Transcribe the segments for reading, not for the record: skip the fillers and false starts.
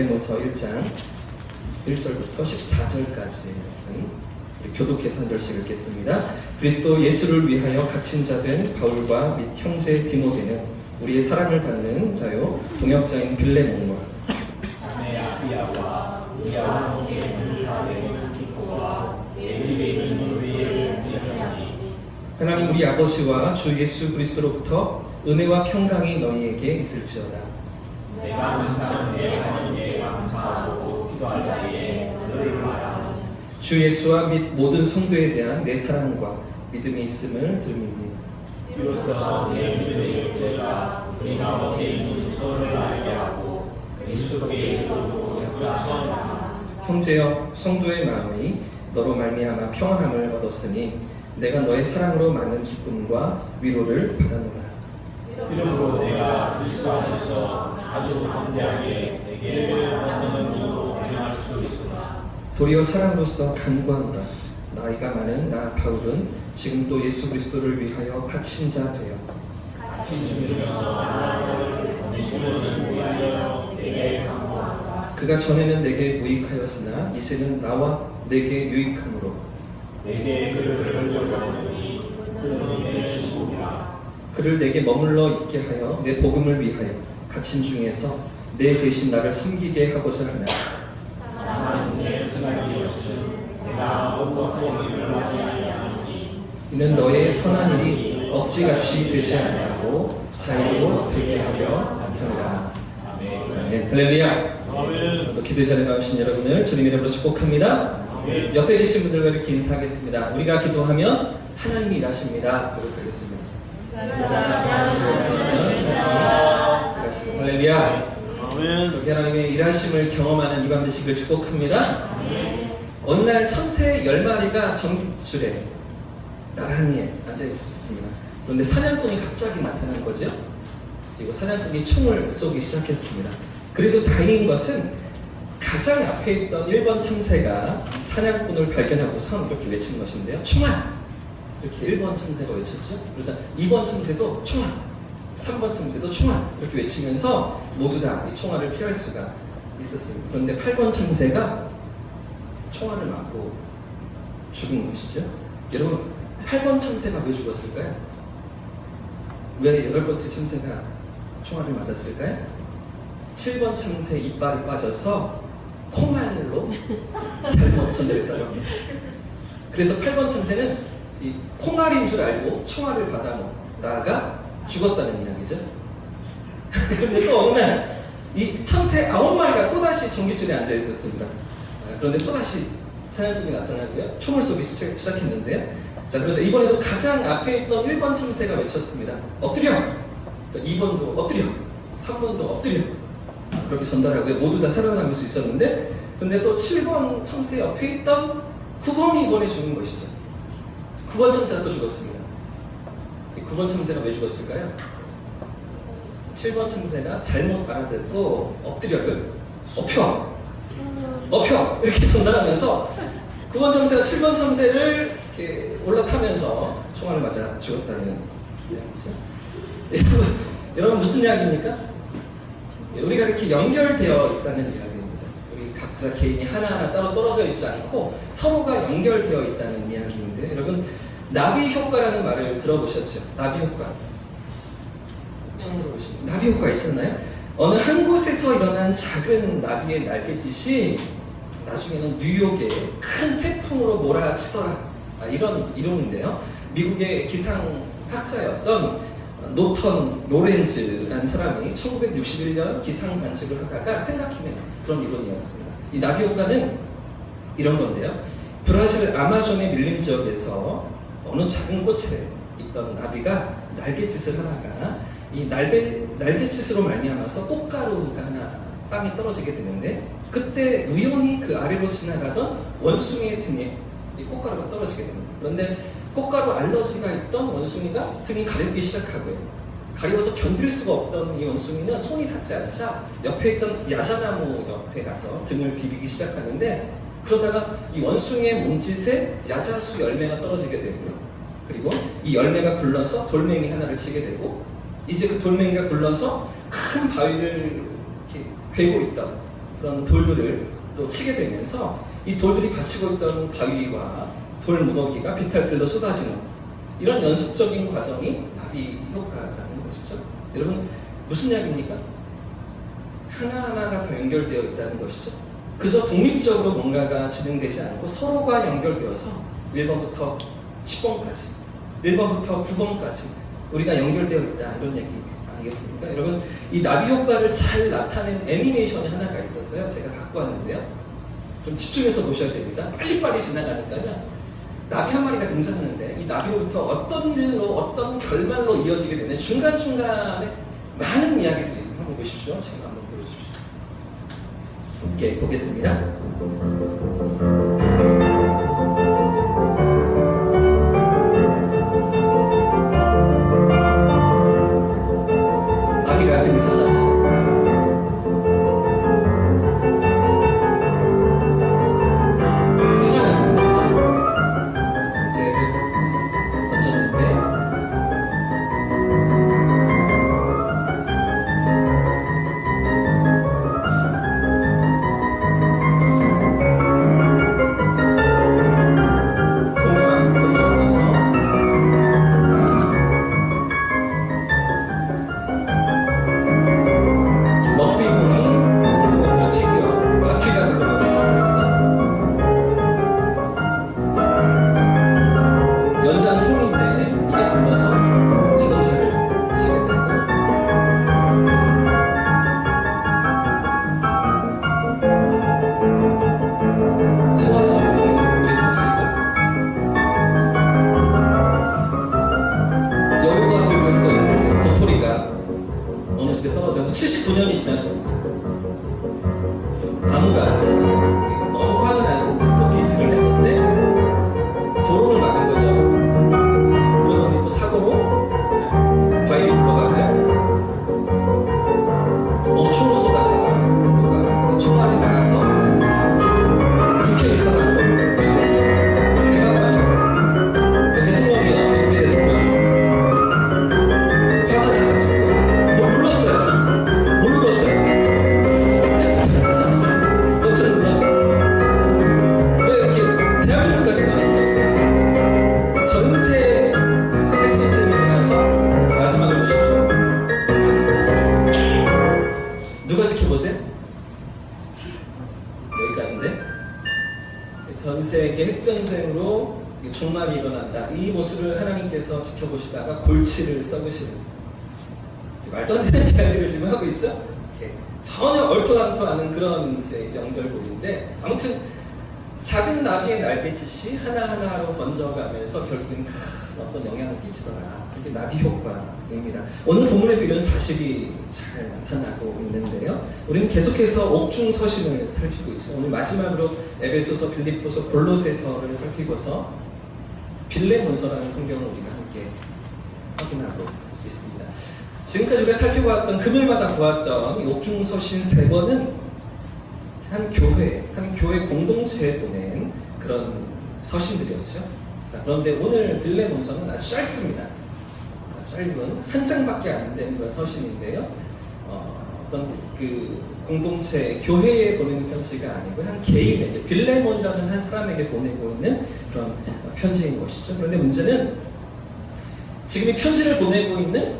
빌레몬서 1장 1절부터 14절까지의 말씀 교독해서 한 절씩 읽겠습니다. 그리스도 예수를 위하여 갇힌 자 된 바울과 및 형제 디모데는 우리의 사랑을 받는 자요 동역자인 빌레몬과 자매 아비아와 우리와 함께 은사된 기포와 내 집에 있는 우리의 비전이 하나님 우리 아버지와 주 예수 그리스도로부터 은혜와 평강이 너희에게 있을지어다. 내가 은사한 내 하나님께 감사하고 기도할 때에 너를 말하는 주 예수와 및 모든 성도에 대한 내 사랑과 믿음이 있음을 들미니 이로써 내 믿음의 형제가 우리 가운데 있는 소를 알게 하고 그리스도께서도 역사하시라. 형제여 성도의 마음이 너로 말미암아 평안함을 얻었으니 내가 너의 사랑으로 많은 기쁨과 위로를 받아노라. 이러므로 내가 그리스도 안에서 아주 담대하게 내게 하나님을 말할 수 있으나 도리어 사랑으로서 간구하노라. 나이가 많은 나 바울은 지금 또 예수 그리스도를 위하여 갇힌 자 되어 갇힌 중에서 나를 예수를 위하여 내게 간구하노라. 그가 전에는 내게 무익하였으나 이제는 나와 내게 유익함으로 내게 그를 걸려보내니 그는 내 신부라. 그를 내게 머물러 있게 하여 내 복음을 위하여 갇힌 중에서 내 대신 나를 섬기게 하고자 하나. 다만 내 생각이 없음 내가 어떠한 일을 하지 아니하노니 이는 너의 선한 일이 억지같이 되지 아니하고 자유로 되게 하려 함이라. 아멘. 할렐루야. 또 기도 자리에 나오신 여러분을 주님 이름으로 축복합니다. 옆에 계신 분들과 이렇게 인사하겠습니다. 우리가 기도하면 하나님이 일하십니다. 고백하겠습니다. 할렐루야. 이렇게 하나님의 일하심을 경험하는 이 밤 되시길 축복합니다. 어느 날 참새 10마리가 전깃줄에 나란히 앉아 있었습니다. 그런데 사냥꾼이 갑자기 나타난 거죠. 그리고 사냥꾼이 총을 쏘기 시작했습니다. 그래도 다행인 것은 가장 앞에 있던 1번 참새가 사냥꾼을 발견하고선 이렇게 외친 것인데요. 총알! 이렇게 1번 참새가 외쳤죠. 그러자 2번 참새도 총알! 3번 참새도 총알! 이렇게 외치면서 모두 다 이 총알을 피할 수가 있었습니다. 그런데 8번 참새가 총알을 맞고 죽은 것이죠. 여러분 8번 참새가 왜 죽었을까요? 왜 8번째 참새가 총알을 맞았을까요? 7번 참새 이빨이 빠져서 콩알로 잘못 전달했다고 합니다. 그래서 8번 참새는 이 콩알인 줄 알고 총알을 받아먹다가 죽었다는 이야기죠. 그런데 또 어느 날 이 참새 9마리가 또다시 전깃줄에 앉아 있었습니다. 그런데 또다시 사냥꾼이 나타나고요. 총을 쏘기 시작했는데요. 자, 그래서 이번에도 가장 앞에 있던 1번 참새가 외쳤습니다. 엎드려! 2번도 엎드려! 3번도 엎드려! 그렇게 전달하고요. 모두 다 살아남을 수 있었는데, 근데 또 7번 참새 옆에 있던 9번이 이번에 죽은 것이죠. 9번 참새가 또 죽었습니다. 이 9번 참새가 왜 죽었을까요? 7번 참새가 잘못 알아듣고 엎드려를 엎혀! 이렇게 전달하면서 9번 참새가 7번 참새를 이렇게 올라타면서 총알을 맞아 죽었다는 이야기죠. 여러분 무슨 이야기입니까? 우리가 이렇게 연결되어 있다는 이야기입니다. 우리 각자 개인이 하나하나 따로 떨어져 있지 않고 서로가 연결되어 있다는 이야기인데, 여러분 나비 효과라는 말을 들어보셨죠? 나비 효과. 처음 들어보시죠? 나비 효과 있잖아요. 어느 한 곳에서 일어난 작은 나비의 날갯짓이 나중에는 뉴욕에 큰 태풍으로 몰아치더라. 이런 이론인데요. 미국의 기상학자였던 노턴 로렌즈라는 사람이 1961년 기상 관측을 하다가 생각해낸 그런 이론이었습니다. 이 나비 효과는 이런 건데요. 브라질 아마존의 밀림 지역에서 어느 작은 꽃에 있던 나비가 날갯짓을 하다가 이 날갯짓으로 말미암아서 꽃가루가 하나 땅에 떨어지게 되는데, 그때 우연히 그 아래로 지나가던 원숭이의 등에 이 꽃가루가 떨어지게 됩니다. 그런데 꽃가루 알러지가 있던 원숭이가 등이 가렵기 시작하고요. 가려워서 견딜 수가 없던 이 원숭이는 손이 닿지 않자 옆에 있던 야자나무 옆에 가서 등을 비비기 시작하는데, 그러다가 이 원숭이의 몸짓에 야자수 열매가 떨어지게 되고요. 그리고 이 열매가 굴러서 돌멩이 하나를 치게 되고, 이제 그 돌멩이가 굴러서 큰 바위를 이렇게 괴고 있던 그런 돌들을 또 치게 되면서 이 돌들이 받치고 있던 바위와 돌 무더기가 비탈길로 쏟아지는 이런 연속적인 과정이 나비 효과라는 것이죠. 여러분 무슨 이야기입니까? 하나하나가 다 연결되어 있다는 것이죠. 그저 독립적으로 뭔가가 진행되지 않고 서로가 연결되어서 1번부터 10번까지 1번부터 9번까지 우리가 연결되어 있다 이런 얘기 아니겠습니까? 여러분 이 나비 효과를 잘 나타낸 애니메이션이 하나가 있었어요. 제가 갖고 왔는데요. 좀 집중해서 보셔야 됩니다. 빨리빨리 지나가니까요. 나비 한 마리가 등장하는데 이 나비로부터 어떤 일로 어떤 결말로 이어지게 되는 중간중간에 많은 이야기들이 있습니다. 한번 보십시오. 지금 한번 보여주십시오. 이렇게 보겠습니다. 나비가 등장하죠. 화가 났습니다. 이제 던졌는데 공만 던져나가서 먹비공이 엉뚱하게 튀겨 바퀴가 늘어나고 있습니다. 연장통인데 이게 굴러서 자동차를 치게 되고 소화점이 우리 탓이고 여우가 들고 있던 이제 도토리가 어느 집에 떨어져서 79년이 지났습니다. 나무가 지났습니다. 너무 화가 나서 토끼질을 했는데 도로를 막은 거죠. 그러더니 또 사고로 과일이 굴러가고요. 총을 쏘다가 강도가 총알이 나가서 국회의사당으로 백악관으로 대통령이요. 미국의 대통령 화가 나가지고 뭘 눌렀어요. 뭘 눌렀어요. 버튼을 눌렀어요. 왜 이렇게 대한민국까지 나왔습니까? 전세 핵전쟁이 일어나서 마지막을 보십시오. 누가 지켜보세요? 여기까지인데 전 세계 핵전쟁으로 종말이 일어난다. 이 모습을 하나님께서 지켜보시다가 골치를 썩으시는 말도 안 되는 이야기를 지금 하고 있죠? 이렇게 전혀 얼토당토 않은 그런 이제 연결고리인데 아무튼 작은 나비의 날갯짓이 하나하나로 번져가면서 결국엔 큰 어떤 영향을 끼치더라. 이게 나비 효과입니다. 오늘 본문에도 이런 사실이 잘 나타나고 있는데요. 우리는 계속해서 옥중서신을 살피고 있죠. 오늘 마지막으로 에베소서, 빌립보서, 골로새서를 살피고서 빌레몬서라는 성경을 우리가 함께 확인하고 있습니다. 지금까지 우리가 살펴보았던 금요일마다 보았던 이 옥중서신 3권은 한 교회 공동체에 보낸 그런 서신들이었죠. 자, 그런데 오늘 빌레몬서는 아주 짧습니다. 짧은 한 장밖에 안 되는 그런 서신인데요. 어떤 그 공동체, 교회에 보내는 편지가 아니고 한 개인에게, 빌레몬이라는 한 사람에게 보내고 있는 그런 편지인 것이죠. 그런데 문제는 지금 이 편지를 보내고 있는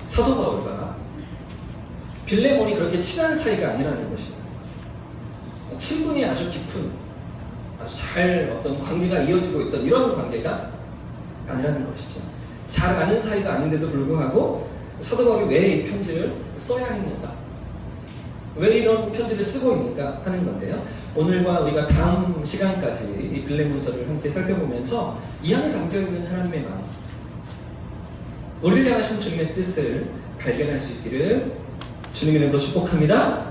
사도 바울과 빌레몬이 그렇게 친한 사이가 아니라는 것입니다. 친분이 아주 깊은, 아주 잘 어떤 관계가 이어지고 있던 이런 관계가 아니라는 것이죠. 잘 아는 사이가 아닌데도 불구하고 사도 바울이 왜 이 편지를 써야 했는가? 왜 이런 편지를 쓰고 있는가 하는 건데요. 오늘과 우리가 다음 시간까지 이 빌레몬서를 함께 살펴보면서 이 안에 담겨있는 하나님의 마음, 우리를 향하신 주님의 뜻을 발견할 수 있기를 주님의 이름으로 축복합니다.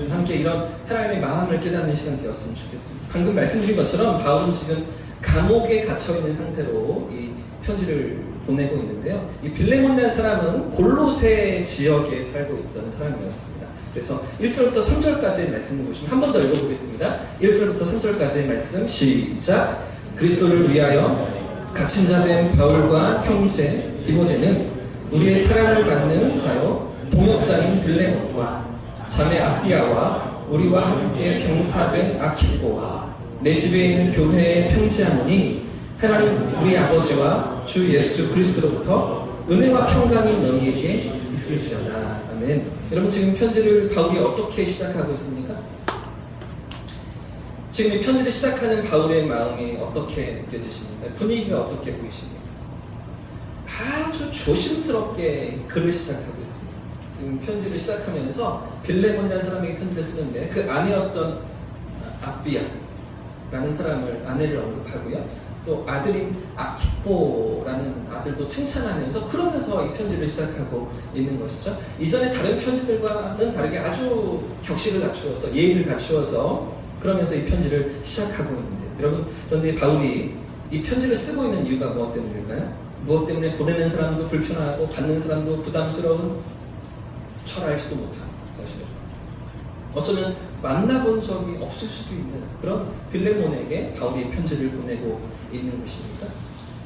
함께 이런 하나님의 마음을 깨닫는 시간 되었으면 좋겠습니다. 방금 말씀드린 것처럼 바울은 지금 감옥에 갇혀있는 상태로 이 편지를 보내고 있는데요. 이 빌레몬이라는 사람은 골로새 지역에 살고 있던 사람이었습니다. 그래서 1절부터 3절까지의 말씀을 보시면 한 번 더 읽어보겠습니다. 1절부터 3절까지의 말씀 시작. 그리스도를 위하여 갇힌 자 된 바울과 형제 디모데는 우리의 사랑을 받는 자요 동역자인 빌레몬과 자매 아비아와 우리와 함께 병사된 아키포와 내 집에 있는 교회에 편지하노니 하나님 우리 아버지와 주 예수 그리스도로부터 은혜와 평강이 너희에게 있을지어다. 아멘. 여러분 지금 편지를 바울이 어떻게 시작하고 있습니까? 지금 이 편지를 시작하는 바울의 마음이 어떻게 느껴지십니까? 분위기가 어떻게 보이십니까? 아주 조심스럽게 글을 시작하고 있습니다. 지금 편지를 시작하면서 빌레몬이라는 사람에게 편지를 쓰는데 그 아내였던 아비아라는 사람을 아내를 언급하고요. 또 아들인 아키포라는 아들도 칭찬하면서 그러면서 이 편지를 시작하고 있는 것이죠. 이전에 다른 편지들과는 다르게 아주 격식을 갖추어서 예의를 갖추어서 그러면서 이 편지를 시작하고 있는데 여러분 그런데 바울이 이 편지를 쓰고 있는 이유가 무엇 때문일까요? 무엇 때문에 보내는 사람도 불편하고 받는 사람도 부담스러운 철알지도 못한 사실은 어쩌면 만나본 적이 없을 수도 있는 그런 빌레몬에게 바울이 편지를 보내고 있는 것입니다.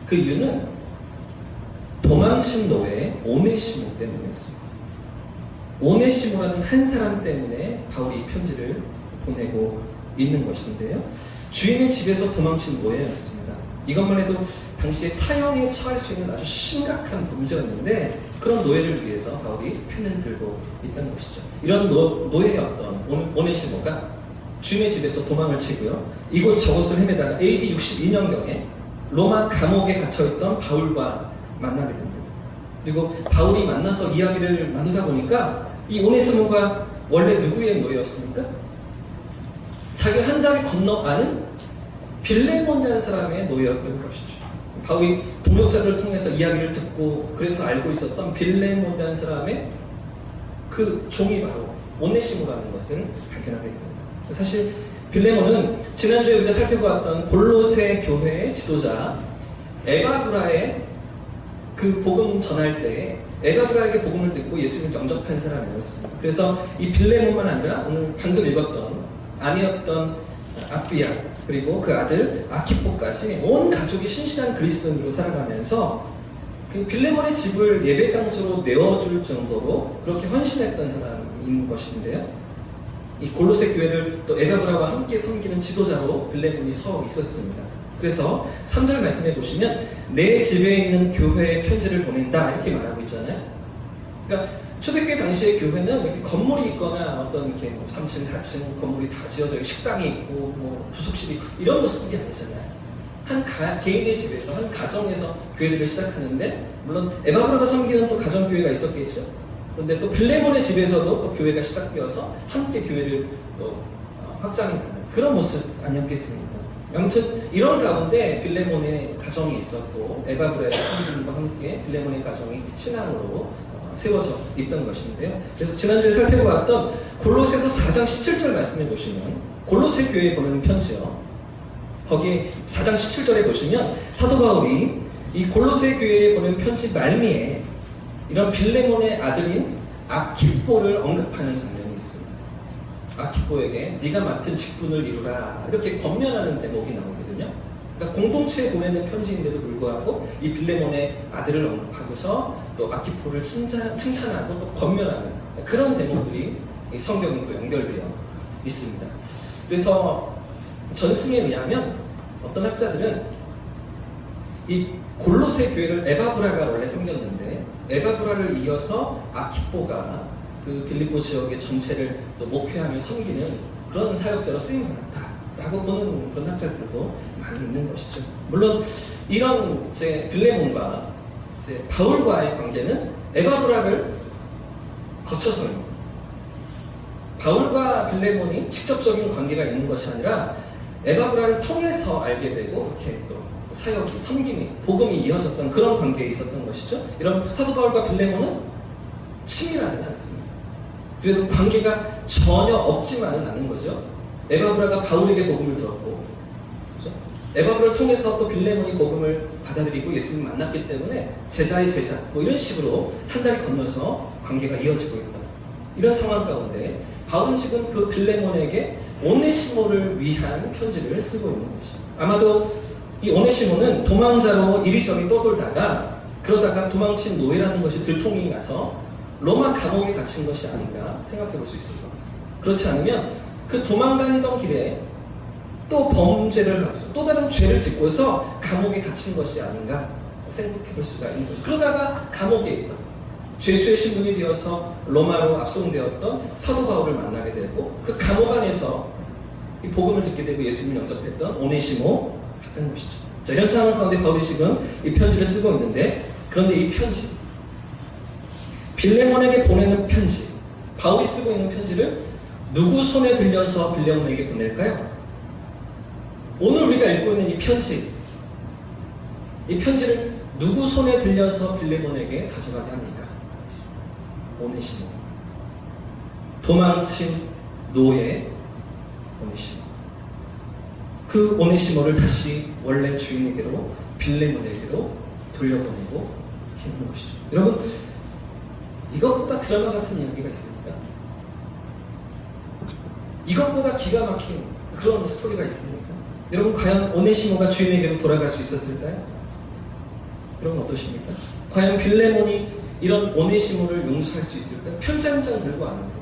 그 이유는 도망친 노예 오네시모 때문이었습니다. 오네시모라는 한 사람 때문에 바울이 이 편지를 보내고 있는 것인데요. 주인의 집에서 도망친 노예였습니다. 이것만 해도 당시에 사형에 처할 수 있는 아주 심각한 범죄였는데 그런 노예를 위해서 바울이 펜을 들고 있던 것이죠. 이런 노예였던 오네시모가 주인의 집에서 도망을 치고요. 이곳 저곳을 헤매다가 AD 62년경에 로마 감옥에 갇혀있던 바울과 만나게 됩니다. 그리고 바울이 만나서 이야기를 나누다 보니까 이 오네시모가 원래 누구의 노예였습니까? 자기가 한 달에 건너 아는 빌레몬이라는 사람의 노예였던 것이죠. 바울이 동역자들을 통해서 이야기를 듣고 그래서 알고 있었던 빌레몬이라는 사람의 그 종이 바로 오네시모라는 것을 발견하게 됩니다. 사실 빌레몬은 지난주에 우리가 살펴보았던 골로새 교회의 지도자 에바브라의 그 복음 전할 때 에바브라에게 복음을 듣고 예수님을 영접한 사람이었습니다. 그래서 이 빌레몬만 아니라 오늘 방금 읽었던 아니었던 아비아 그리고 그 아들 아키포까지 온 가족이 신실한 그리스도인으로 살아가면서 그 빌레몬의 집을 예배 장소로 내어줄 정도로 그렇게 헌신했던 사람인 것인데요. 이 골로새 교회를 또 에바브라와 함께 섬기는 지도자로 빌레몬이 서 있었습니다. 그래서 3절 말씀해 보시면 내 집에 있는 교회에 편지를 보낸다 이렇게 말하고 있잖아요. 그러니까 초대교회 당시의 교회는 이렇게 건물이 있거나 어떤 이렇게 3층, 4층 건물이 다 지어져 식당이 있고 뭐 부속실이 있고 이런 모습들이 아니잖아요. 한 개인의 집에서 한 가정에서 교회들을 시작하는데 물론 에바브라가 섬기는 또 가정교회가 있었겠죠. 그런데 또 빌레몬의 집에서도 또 교회가 시작되어서 함께 교회를 또 확장해가는 그런 모습 아니었겠습니까? 아무튼 이런 가운데 빌레몬의 가정이 있었고 에바브라의 성도들과 함께 빌레몬의 가정이 신앙으로 세워져 있던 것인데요. 그래서 지난주에 살펴보았던 골로새서 4장 17절 말씀해 보시면 골로새 교회에 보내는 편지요. 거기 4장 17절에 보시면 사도 바울이 이 골로새 교회에 보내는 편지 말미에 이런 빌레몬의 아들인 아키포를 언급하는 장면이 있습니다. 아키포에게 네가 맡은 직분을 이루라 이렇게 권면하는 대목이 나오거든요. 그러니까 공동체에 보내는 편지인데도 불구하고 이 빌레몬의 아들을 언급하고서 또 아키포를 칭찬하고 또 권면하는 그런 대목들이 이 성경에 또 연결되어 있습니다. 그래서 전승에 의하면 어떤 학자들은 이 골로새 교회를 에바브라가 원래 섬겼는데 에바브라를 이어서 아키포가 그 빌립보 지역의 전체를 또 목회하며 섬기는 그런 사역자로 쓰임받았다라고 보는 그런 학자들도 많이 있는 것이죠. 물론 이런 빌레몬과 바울과의 관계는 에바브라를 거쳐서입니다. 바울과 빌레몬이 직접적인 관계가 있는 것이 아니라 에바브라를 통해서 알게 되고 이렇게 또 사역이, 섬김이, 복음이 이어졌던 그런 관계에 있었던 것이죠. 이런 사도 바울과 빌레몬은 친밀하지는 않습니다. 그래도 관계가 전혀 없지만은 않은 거죠. 에바브라가 바울에게 복음을 들었고, 그렇죠? 에바브라를 통해서 또 빌레몬이 복음을 받아들이고 예수님 만났기 때문에 제자의 제자, 뭐 이런 식으로 한 달이 건너서 관계가 이어지고 있다. 이런 상황 가운데 바울은 지금 그 빌레몬에게 오네시모를 위한 편지를 쓰고 있는 것이죠. 아마도 이 오네시모는 도망자로 이리저리 떠돌다가 그러다가 도망친 노예라는 것이 들통이 나서 로마 감옥에 갇힌 것이 아닌가 생각해 볼 수 있을 것 같습니다. 그렇지 않으면 그 도망다니던 길에 또 범죄를 하고 또 다른 죄를 짓고서 감옥에 갇힌 것이 아닌가 생각해 볼 수가 있는 거죠. 그러다가 감옥에 있던 죄수의 신분이 되어서 로마로 압송되었던 사도 바울을 만나게 되고 그 감옥 안에서 이 복음을 듣게 되고 예수님을 영접했던 오네시모였던 것이죠. 자, 이런 상황 가운데 바울이 지금 이 편지를 쓰고 있는데, 그런데 이 편지, 빌레몬에게 보내는 편지, 바울이 쓰고 있는 편지를 누구 손에 들려서 빌레몬에게 보낼까요? 오늘 우리가 읽고 있는 이 편지를 누구 손에 들려서 빌레몬에게 가져가게 합니까? 오네시모. 도망친 노예 오네시모. 그 오네시모를 다시 원래 주인에게로, 빌레몬에게로 돌려보내고 있는 것이죠. 여러분, 이것보다 드라마 같은 이야기가 있습니까? 이것보다 기가 막힌 그런 스토리가 있습니까? 여러분, 과연 오네시모가 주인에게로 돌아갈 수 있었을까요? 여러분 어떠십니까? 과연 빌레몬이 이런 오네시모를 용서할 수 있을까요? 편지 한 장 들고 왔는데,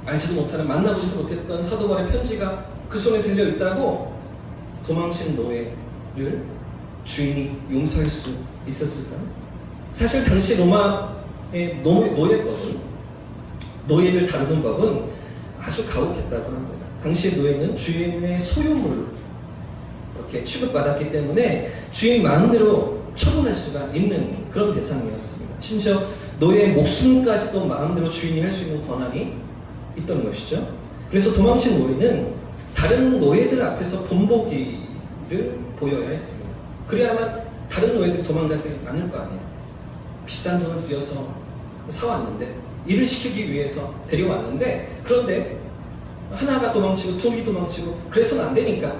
알지도 못하는, 만나보지도 못했던 사도 바울의 편지가 그 손에 들려 있다고 도망친 노예를 주인이 용서할 수 있었을까요? 사실 당시 로마의 노예법은, 노예를 다루는 법은 아주 가혹했다고 합니다. 당시의 노예는 주인의 소유물로 이렇게 취급받았기 때문에 주인 마음대로 처분할 수가 있는 그런 대상이었습니다. 심지어 노예의 목숨까지도 마음대로 주인이 할 수 있는 권한이 있던 것이죠. 그래서 도망친 노예는 다른 노예들 앞에서 본보기를 보여야 했습니다. 그래야만 다른 노예들이 도망가지 않을 거 아니에요. 비싼 돈을 들여서 사왔는데, 일을 시키기 위해서 데려왔는데, 그런데 하나가 도망치고 둘이 도망치고 그래서는 안 되니까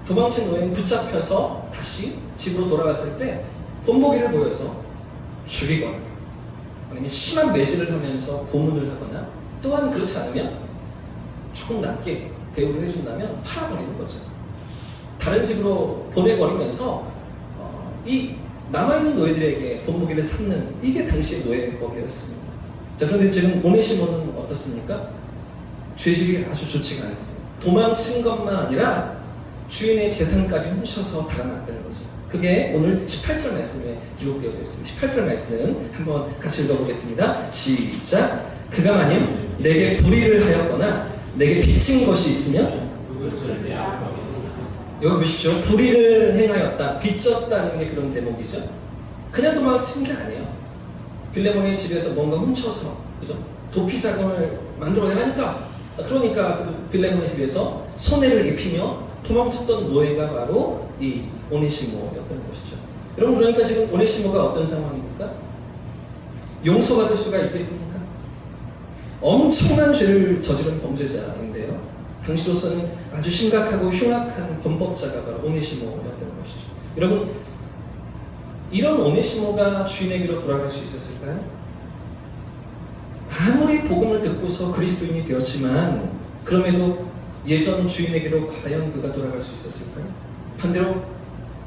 도망친 노예는 붙잡혀서 다시 집으로 돌아갔을 때 본보기를 보여서 죽이거나 아니면 심한 매질을 하면서 고문을 하거나, 또한 그렇지 않으면 조금 낮게 대우를 해준다면 팔아버리는 거죠. 다른 집으로 보내버리면서 이 남아있는 노예들에게 본보기를 삼는, 이게 당시의 노예법이었습니다. 자, 그런데 지금 오네시모는 어떻습니까? 죄질이 아주 좋지가 않습니다. 도망친 것만 아니라 주인의 재산까지 훔쳐서 달아났다는 거죠. 그게 오늘 18절 말씀에 기록되어 있습니다. 18절 말씀 한번 같이 읽어보겠습니다. 시작. 그가 만일 내게 불의를 하였거나 내게 빚진 것이 있으면, 여기 보십시오. 불의를 행하였다, 빚졌다는 게 그런 대목이죠. 그냥 도망친 게 아니에요. 빌레몬의 집에서 뭔가 훔쳐서, 그죠? 도피 자금을 만들어야 하니까, 그러니까 그 빌레몬의 집에서 손해를 입히며 도망쳤던 노예가 바로 이 오네시모였던 것이죠. 여러분, 그러니까 지금 오네시모가 어떤 상황입니까? 용서받을 수가 있겠습니까? 엄청난 죄를 저지른 범죄자인데요, 당시로서는 아주 심각하고 흉악한 범법자가 바로 오네시모였던 것이죠. 여러분, 이런 오네시모가 주인에게로 돌아갈 수 있었을까요? 아무리 복음을 듣고서 그리스도인이 되었지만 그럼에도 예전 주인에게로 과연 그가 돌아갈 수 있었을까요? 반대로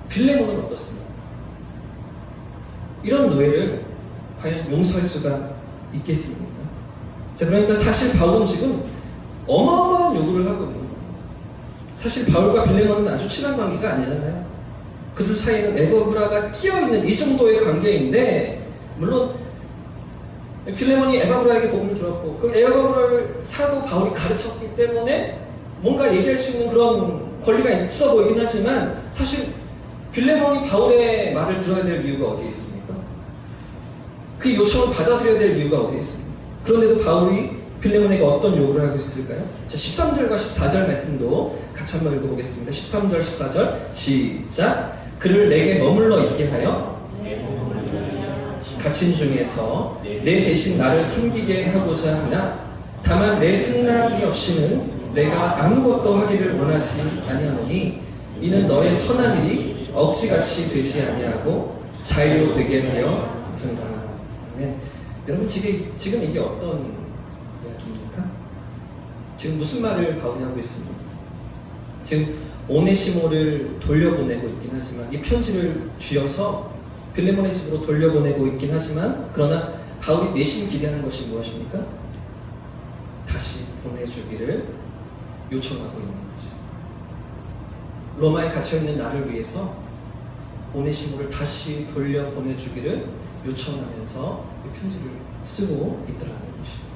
빌레몬은 어떻습니까? 이런 노예를 과연 용서할 수가 있겠습니까? 자, 그러니까 사실 바울은 지금 어마어마한 요구를 하고 있는 겁니다. 사실 바울과 빌레몬은 아주 친한 관계가 아니잖아요. 그들 사이에는 에바브라가 끼어있는 이 정도의 관계인데, 물론 빌레몬이 에바브라에게 복음을 들었고 그 에바브라를 사도 바울이 가르쳤기 때문에 뭔가 얘기할 수 있는 그런 권리가 있어 보이긴 하지만, 사실 빌레몬이 바울의 말을 들어야 될 이유가 어디에 있습니까? 그 요청을 받아들여야 될 이유가 어디에 있습니까? 그런데도 바울이 빌레몬에게 어떤 요구를 하고 있을까요? 자, 13절과 14절 말씀도 같이 한번 읽어보겠습니다. 13절, 14절 시작. 그를 내게 머물러 있게 하여 갇힌 중에서 내 대신 나를 섬기게 하고자 하나, 다만 내 승낙이 없이는 내가 아무것도 하기를 원하지 아니하노니, 이는 너의 선한 일이 억지같이 되지 아니하고 자유로 되게 하려 함이라. 아멘. 여러분, 지금 이게 어떤 이야기입니까? 지금 무슨 말을 바울이 하고 있습니까? 지금 오네시모를 돌려보내고 있긴 하지만, 이 편지를 쥐어서 빌레몬의 집으로 돌려보내고 있긴 하지만, 그러나 바울이 내심 기대하는 것이 무엇입니까? 다시 보내주기를 요청하고 있는 거죠. 로마에 갇혀있는 나를 위해서 오네시모를 다시 돌려보내주기를 요청하면서 이 편지를 쓰고 있더라는 것입니다.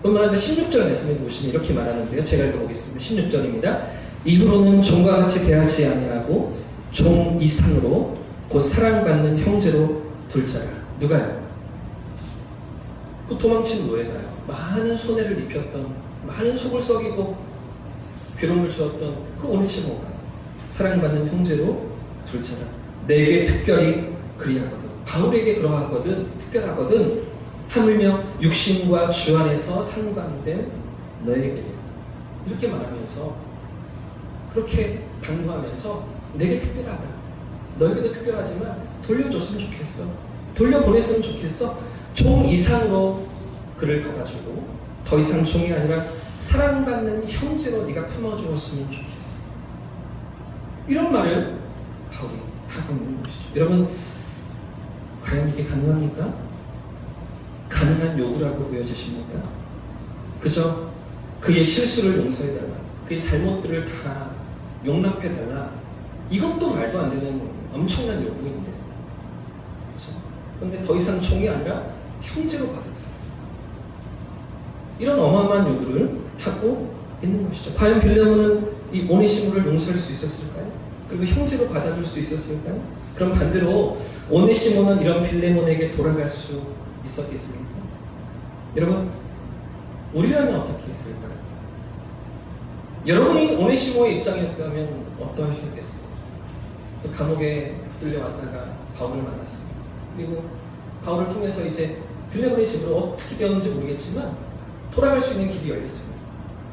뿐만 아니라 16절 말씀에 보시면 이렇게 말하는데요. 제가 읽어보겠습니다. 16절입니다. 이후로는 종과 같이 대하지 아니하고 종 이상으로 곧 사랑받는 형제로 둘 자라. 누가요? 그 도망친 노예가요. 많은 손해를 입혔던, 많은 속을 썩이고 괴로움을 주었던 그 오네시모가 사랑받는 형제로 둘 자라. 내게 특별히 그리하거든. 바울에게 그러하거든, 특별하거든. 하물며 육신과 주 안에서 상관된 너에게 이렇게 말하면서 그렇게 당부하면서 내게 특별하다. 너에게도 특별하지만 돌려줬으면 좋겠어. 돌려보냈으면 좋겠어. 종 이상으로 그를 받아주고 더 이상 종이 아니라 사랑받는 형제로 네가 품어주었으면 좋겠어. 이런 말을 바울이 하고 있는 것이죠. 여러분, 과연 이게 가능합니까? 가능한 요구라고 보여지십니까? 그저 그의 실수를 용서해달라, 그의 잘못들을 다 용납해달라, 이것도 말도 안 되는 엄청난 요구인데, 그렇죠? 그런데 더 이상 종이 아니라 형제로 받아들여, 이런 어마어마한 요구를 하고 있는 것이죠. 과연 빌레몬은 이 오네시모를 용서할 수 있었을까요? 그리고 형제로 받아줄 수 있었을까요? 그럼 반대로 오네시모는 이런 빌레몬에게 돌아갈 수 있었겠습니까? 여러분, 우리라면 어떻게 했을까요? 여러분이 오네시모의 입장이었다면 어떠하셨겠어요? 감옥에 붙들려 왔다가 바울을 만났습니다. 그리고 바울을 통해서 이제 빌레몬의 집으로 어떻게 되었는지 모르겠지만 돌아갈 수 있는 길이 열렸습니다.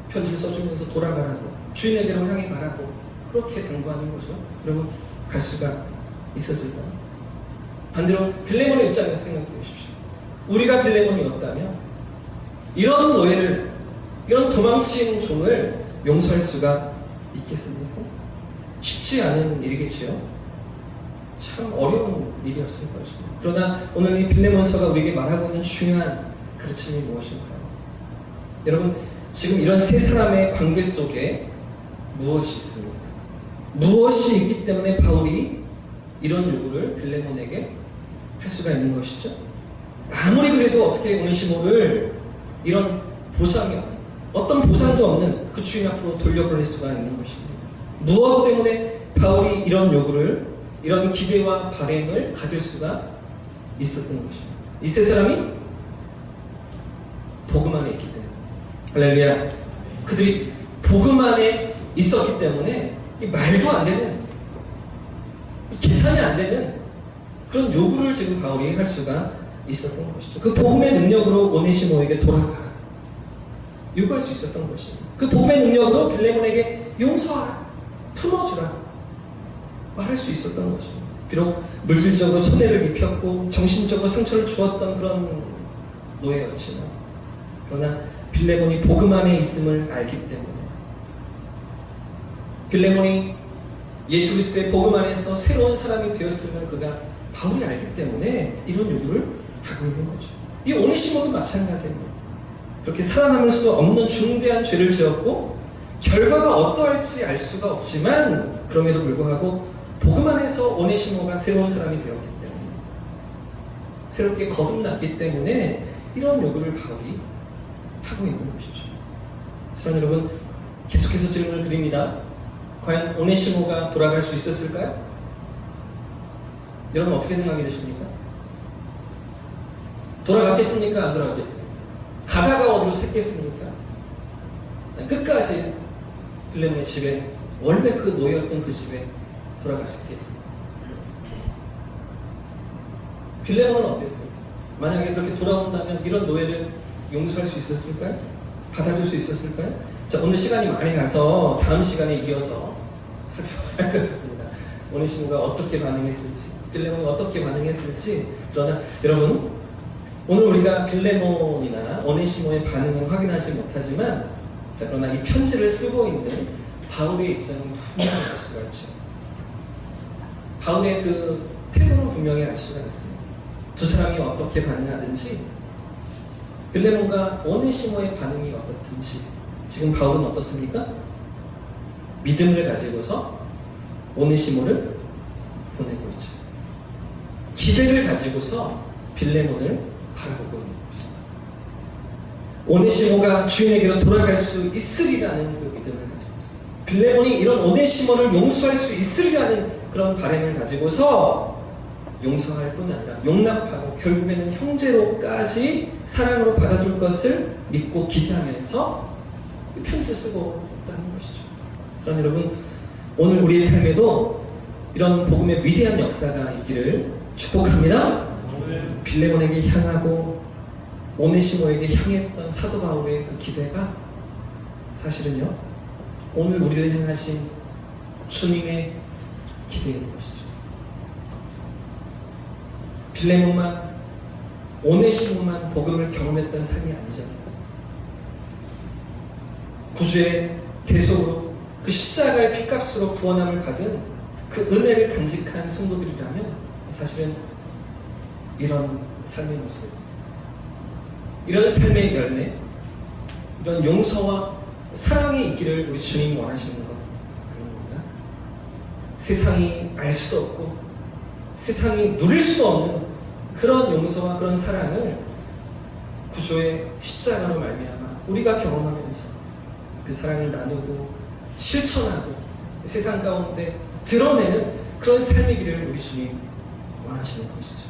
편지를 써주면서 돌아가라고, 주인에게로 향해 가라고 그렇게 당부하는 거죠. 여러분, 갈 수가 있었을까요? 반대로 빌레몬의 입장에서 생각해 보십시오. 우리가 빌레몬이었다면 이런 노예를, 이런 도망친 종을 용서할 수가 있겠습니까? 쉽지 않은 일이겠지요. 참 어려운 일이었을 것입니다. 그러나 오늘 이 빌레몬서가 우리에게 말하고 있는 중요한 가르침이 무엇일까요? 여러분, 지금 이런 세 사람의 관계 속에 무엇이 있습니까? 무엇이 있기 때문에 바울이 이런 요구를 빌레몬에게 할 수가 있는 것이죠? 아무리 그래도 어떻게 오네시모를 이런 보상이 없는, 어떤 보상도 없는 그 주인 앞으로 돌려보낼 수가 있는 것입니다. 무엇 때문에 바울이 이런 요구를, 이런 기대와 바램을 가질 수가 있었던 것입니다. 이 세 사람이 복음 안에 있기 때문에, 할렐루야, 그들이 복음 안에 있었기 때문에 말도 안 되는, 계산이 안 되는 그런 요구를 지금 바울이 할 수가 있었던 것이죠. 그 복음의 능력으로 오네시모에게 돌아가라, 요구할 수 있었던 것입니다. 그 복음의 능력으로 빌레몬에게 용서하라, 품어주라 말할 수 있었던 것입니다. 비록 물질적으로 손해를 입혔고 정신적으로 상처를 주었던 그런 노예였지만, 그러나 빌레몬이 복음 안에 있음을 알기 때문에, 빌레몬이 예수 그리스도의 복음 안에서 새로운 사람이 되었음을 그가, 바울이 알기 때문에 이런 요구를 하고 있는 거죠. 이 오네시모도 마찬가지입니다. 그렇게 살아남을 수 없는 중대한 죄를 지었고 결과가 어떠할지 알 수가 없지만, 그럼에도 불구하고 복음 안에서 오네시모가 새로운 사람이 되었기 때문에, 새롭게 거듭났기 때문에 이런 요구를 바울이 하고 있는 것이죠. 사랑하는 여러분, 계속해서 질문을 드립니다. 과연 오네시모가 돌아갈 수 있었을까요? 여러분, 어떻게 생각이 되십니까? 돌아갔겠습니까? 안 돌아갔겠습니까? 가다가 어디로 샜겠습니까? 끝까지 빌레몬의 집에, 원래 그 노예였던 그 집에 돌아갔겠습니까? 빌레몬은 어땠어요? 만약에 그렇게 돌아온다면 이런 노예를 용서할 수 있었을까요? 받아줄 수 있었을까요? 자, 오늘 시간이 많이 가서 다음 시간에 이어서 살펴봐야 할 것 같습니다. 오네시모가 어떻게 반응했을지, 빌레몬이 어떻게 반응했을지. 그러나 여러분, 오늘 우리가 빌레몬이나 오네시모의 반응은 확인하지 못하지만, 자, 그러나 이 편지를 쓰고 있는 바울의 입장은 분명히 알 수가 있죠. 바울의 그 태도는 분명히 알 수가 있습니다. 두 사람이 어떻게 반응하든지 빌레몬과 오네시모의 반응이 어떻든지 지금 바울은 어떻습니까? 믿음을 가지고서 오네시모를 보내고 있죠. 기대를 가지고서 빌레몬을 바라보고 있는 것입니다. 오네시모가 주인에게로 돌아갈 수 있으리라는 그 믿음을 가지고 있어요. 빌레몬이 이런 오네시모를 용서할 수 있으리라는 그런 바람을 가지고서 용서할 뿐 아니라 용납하고 결국에는 형제로까지 사랑으로 받아줄 것을 믿고 기대하면서 이 편지를 쓰고 있다는 것이죠. 그래서 여러분, 오늘 우리의 삶에도 이런 복음의 위대한 역사가 있기를 축복합니다. 빌레몬에게 향하고 오네시모에게 향했던 사도 바울의 그 기대가 사실은요, 오늘 우리를 향하신 주님의 기대인 것이죠. 빌레몬만, 오네시모만 복음을 경험했던 삶이 아니잖아요. 구주의 대속으로 그 십자가의 피값으로 구원함을 받은 그 은혜를 간직한 성도들이라면 사실은 이런 삶의 모습, 이런 삶의 열매, 이런 용서와 사랑이 있기를 우리 주님이 원하시는 것 아닙니까? 세상이 알 수도 없고 세상이 누릴 수 없는 그런 용서와 그런 사랑을 구주의 십자가로 말미암아 우리가 경험하면서 그 사랑을 나누고 실천하고 세상 가운데 드러내는 그런 삶이기를 우리 주님 원하시는 것이죠.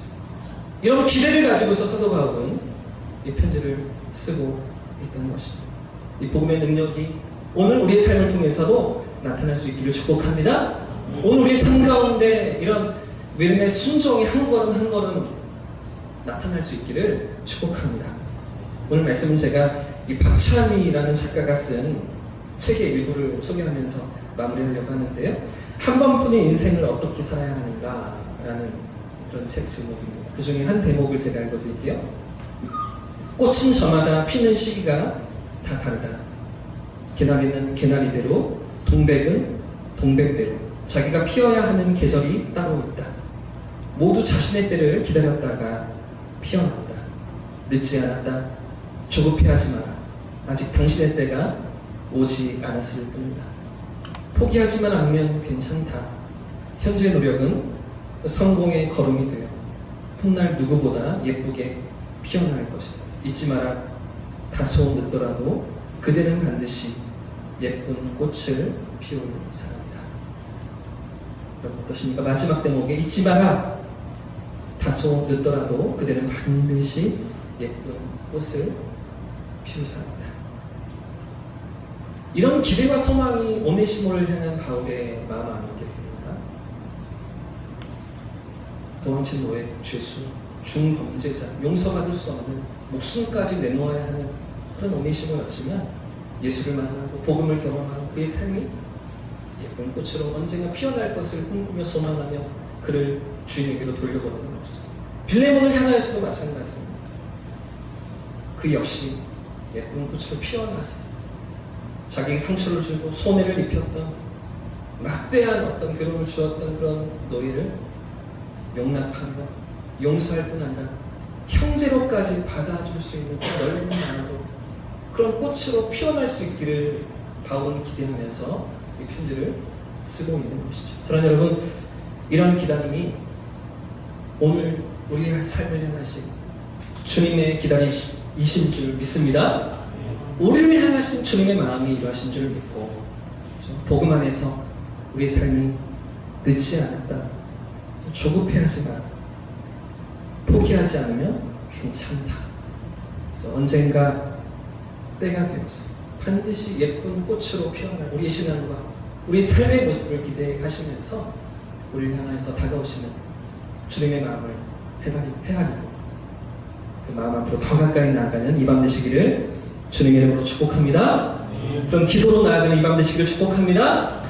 이런 기대를 가지고서 사도 바울은 이 편지를 쓰고 있던 것입니다. 이 복음의 능력이 오늘 우리의 삶을 통해서도 나타날 수 있기를 축복합니다. 오늘 우리의 삶 가운데 이런 믿음의 순종이 한 걸음 한 걸음 나타날 수 있기를 축복합니다. 오늘 말씀은 제가 이 박찬희라는 작가가 쓴 책의 일부를 소개하면서 마무리하려고 하는데요. 한 번뿐인 인생을 어떻게 살아야 하는가라는 그런 책 제목입니다. 그 중에 한 대목을 제가 읽어드릴게요. 꽃은 저마다 피는 시기가 다 다르다. 개나리는 개나리대로, 동백은 동백대로 자기가 피어야 하는 계절이 따로 있다. 모두 자신의 때를 기다렸다가 피어났다. 늦지 않았다. 조급해하지 마라. 아직 당신의 때가 오지 않았을 뿐이다. 포기하지만 않으면 괜찮다. 현재의 노력은 성공의 걸음이 되어 훗날 누구보다 예쁘게 피어날 것이다. 잊지 마라. 다소 늦더라도 그대는 반드시 예쁜 꽃을 피울 사람이다. 여러분 어떠십니까? 마지막 대목에 잊지 마라. 다소 늦더라도 그대는 반드시 예쁜 꽃을 피울 사람이다. 이런 기대와 소망이 오네시모를 향한 바울의 마음 아니었겠습니까? 도망친 노예, 죄수, 중범죄자, 용서받을 수 없는 목숨까지 내놓아야 하는 그런 오네시모였지만 예수를 만나고 복음을 경험하고 그의 삶이 예쁜 꽃으로 언젠가 피어날 것을 꿈꾸며 소망하며 그를 주인에게로 돌려보내는 것이죠. 빌레몬을 향하여서도 마찬가지입니다. 그 역시 예쁜 꽃으로 피어나서 자기에게 상처를 주고 손해를 입혔던 막대한 어떤 괴로움을 주었던 그런 노예를 용납하며 용서할 뿐 아니라 형제로까지 받아줄 수 있는 그 넓은 마음으로 그런 꽃으로 피어날 수 있기를 바울은 기대하면서 이 편지를 쓰고 있는 것이죠. 사랑하는 여러분, 이런 기다림이 오늘 우리의 삶을 향하신 주님의 기다림이신 줄 믿습니다. 우리를 향하신 주님의 마음이 이러하신 줄 믿고 복음 안에서 우리의 삶이 늦지 않았다. 조급해하지 마라. 포기하지 않으면 괜찮다. 언젠가 때가 되어서 반드시 예쁜 꽃으로 피어날 우리의 신앙과 우리의 삶의 모습을 기대하시면서 우리를 향해서 다가오시는 주님의 마음을 헤아리고 그 마음 앞으로 더 가까이 나아가는 이 밤 되시기를 주님의 이름으로 축복합니다. 그럼 기도로 나아가는 이 밤 되시기를 축복합니다.